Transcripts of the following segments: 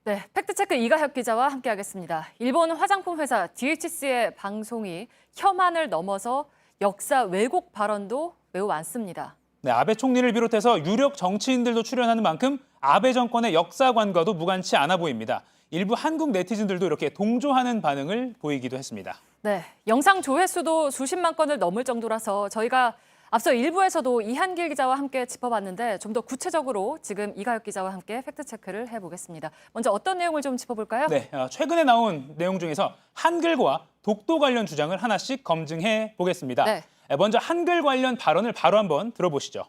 네, 팩트체크 이가혁 기자와 함께하겠습니다. 일본 화장품 회사 DHC의 방송이 혐한을 넘어서 역사 왜곡 발언도 매우 많습니다. 네, 아베 총리를 비롯해서 유력 정치인들도 출연하는 만큼 아베 정권의 역사관과도 무관치 않아 보입니다. 일부 한국 네티즌들도 이렇게 동조하는 반응을 보이기도 했습니다. 네, 영상 조회수도 수십만 건을 넘을 정도라서 저희가 앞서 일부에서도 이한길 기자와 함께 짚어봤는데 좀 더 구체적으로 지금 이가혁 기자와 함께 팩트체크를 해보겠습니다. 먼저 어떤 내용을 좀 짚어볼까요? 네, 최근에 나온 내용 중에서 한글과 독도 관련 주장을 하나씩 검증해 보겠습니다. 네. 먼저 한글 관련 발언을 바로 한번 들어보시죠.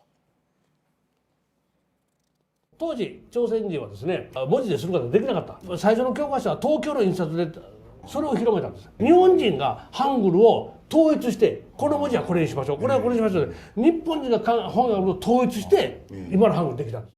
当時朝鮮人はですね文字ですることができなかった最初の教科書は東京の印刷でそれを広めたんです日本人がハングルを統一してこの文字はこれにしましょうこれはこれにしましょう日本人がハングルを統一して今のハングルできたんです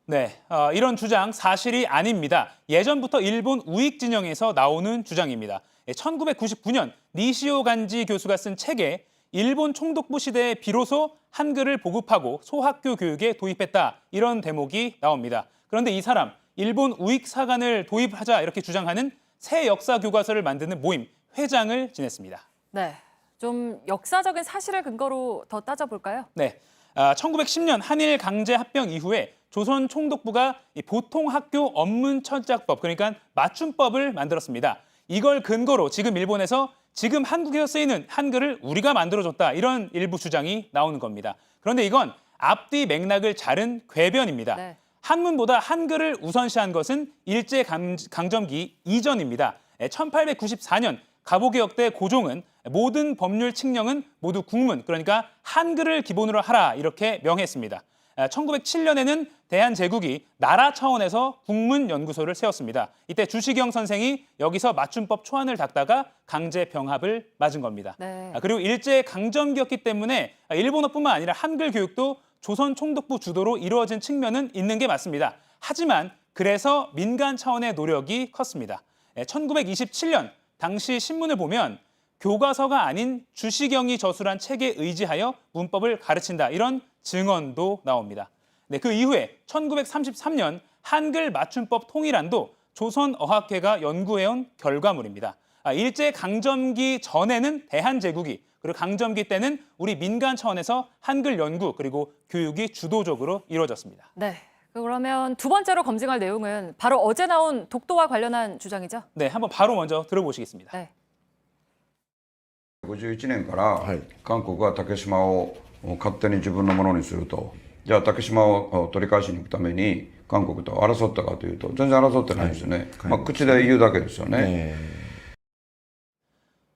네, 이런 주장 사실이 아닙니다. 예전부터 일본 우익 진영에서 나오는 주장입니다. 1999년 니시오 간지 교수가 쓴 책에 일본 총독부 시대에 비로소 한글을 보급하고 소학교 교육에 도입했다. 이런 대목이 나옵니다. 그런데 이 사람, 일본 우익 사관을 도입하자 이렇게 주장하는 새 역사 교과서를 만드는 모임 회장을 지냈습니다. 네, 좀 역사적인 사실을 근거로 더 따져볼까요? 네, 1910년 한일 강제 합병 이후에 조선 총독부가 보통 학교 언문 철자법, 그러니까 맞춤법을 만들었습니다. 이걸 근거로 지금 일본에서 지금 한국에서 쓰이는 한글을 우리가 만들어줬다 이런 일부 주장이 나오는 겁니다. 그런데 이건 앞뒤 맥락을 자른 궤변입니다. 네. 한문보다 한글을 우선시한 것은 일제강점기 이전입니다. 1894년 갑오개혁 때 고종은 모든 법률 칙령은 모두 국문, 그러니까 한글을 기본으로 하라 이렇게 명했습니다. 1907년에는 대한제국이 나라 차원에서 국문연구소를 세웠습니다. 이때 주시경 선생이 여기서 맞춤법 초안을 닦다가 강제 병합을 맞은 겁니다. 네. 그리고 일제강점기였기 때문에 일본어뿐만 아니라 한글 교육도 조선 총독부 주도로 이루어진 측면은 있는 게 맞습니다. 하지만 그래서 민간 차원의 노력이 컸습니다. 1927년 당시 신문을 보면 교과서가 아닌 주시경이 저술한 책에 의지하여 문법을 가르친다 이런 증언도 나옵니다. 네, 그 이후에 1933년 한글 맞춤법 통일안도 조선어학회가 연구해온 결과물입니다. 일제강점기 전에는 대한제국이 그리고 강점기 때는 우리 민간 차원에서 한글 연구 그리고 교육이 주도적으로 이루어졌습니다. 네, 그러면 두 번째로 검증할 내용은 바로 어제 나온 독도와 관련한 주장이죠? 네, 한번 바로 먼저 들어보시겠습니다. 네. 51年から韓国は竹島を勝手に自分のものにすると、じゃあ竹島を取り返しに行くために韓国と争ったかというと全然争ってないですよね。口で言うだけですよね。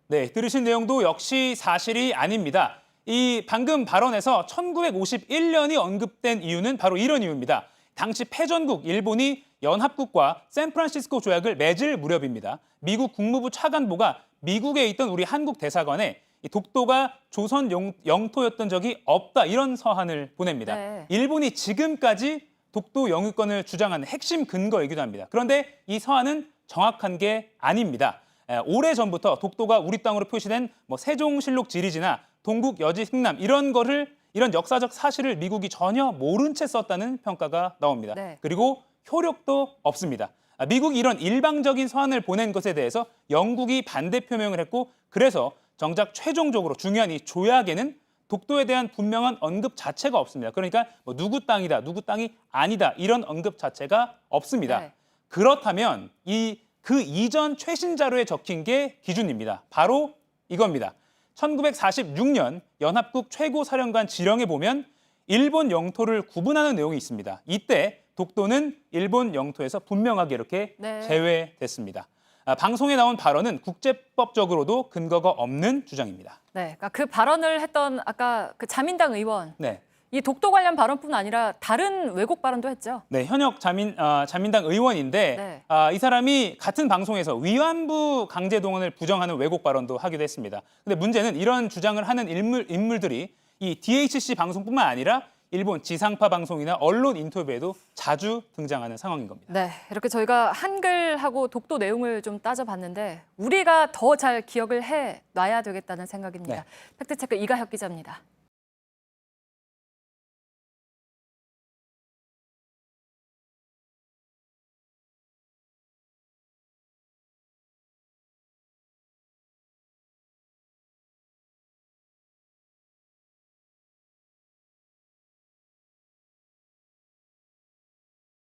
네, 들으신 내용도 역시 사실이 아닙니다. 이 방금 발언에서 1951년이 언급된 이유는 바로 이런 이유입니다. 당시 패전국 일본이 연합국과 샌프란시스코 조약을 맺을 무렵입니다. 미국 국무부 차관보가 미국에 있던 우리 한국 대사관에 독도가 조선 영토였던 적이 없다 이런 서한을 보냅니다. 네. 일본이 지금까지 독도 영유권을 주장하는 핵심 근거이기도 합니다. 그런데 이 서한은 정확한 게 아닙니다. 오래전부터 독도가 우리 땅으로 표시된 세종실록 지리지나 동국 여지 흥남 이런 역사적 사실을 미국이 전혀 모른 채 썼다는 평가가 나옵니다. 네. 그리고 효력도 없습니다. 미국이 이런 일방적인 서한을 보낸 것에 대해서 영국이 반대 표명을 했고 그래서 정작 최종적으로 중요한 이 조약에는 독도에 대한 분명한 언급 자체가 없습니다. 그러니까 누구 땅이다, 누구 땅이 아니다 이런 언급 자체가 없습니다. 네. 그렇다면 그 이전 최신 자료에 적힌 게 기준입니다. 바로 이겁니다. 1946년 연합국 최고사령관 지령에 보면 일본 영토를 구분하는 내용이 있습니다. 이때 독도는 일본 영토에서 분명하게 이렇게 네. 제외됐습니다. 방송에 나온 발언은 국제법적으로도 근거가 없는 주장입니다. 네, 그러니까 그 발언을 했던 아까 그 자민당 의원, 네. 이 독도 관련 발언뿐 아니라 다른 왜곡 발언도 했죠? 네, 현역 자민당 의원인데 네. 이 사람이 같은 방송에서 위안부 강제 동원을 부정하는 왜곡 발언도 하기도 했습니다. 근데 문제는 이런 주장을 하는 인물들이 이 DHC 방송뿐만 아니라 일본 지상파 방송이나 언론 인터뷰에도 자주 등장하는 상황인 겁니다. 네, 이렇게 저희가 한글하고 독도 내용을 좀 따져봤는데 우리가 더 잘 기억을 해놔야 되겠다는 생각입니다. 네. 팩트체크 이가혁 기자입니다.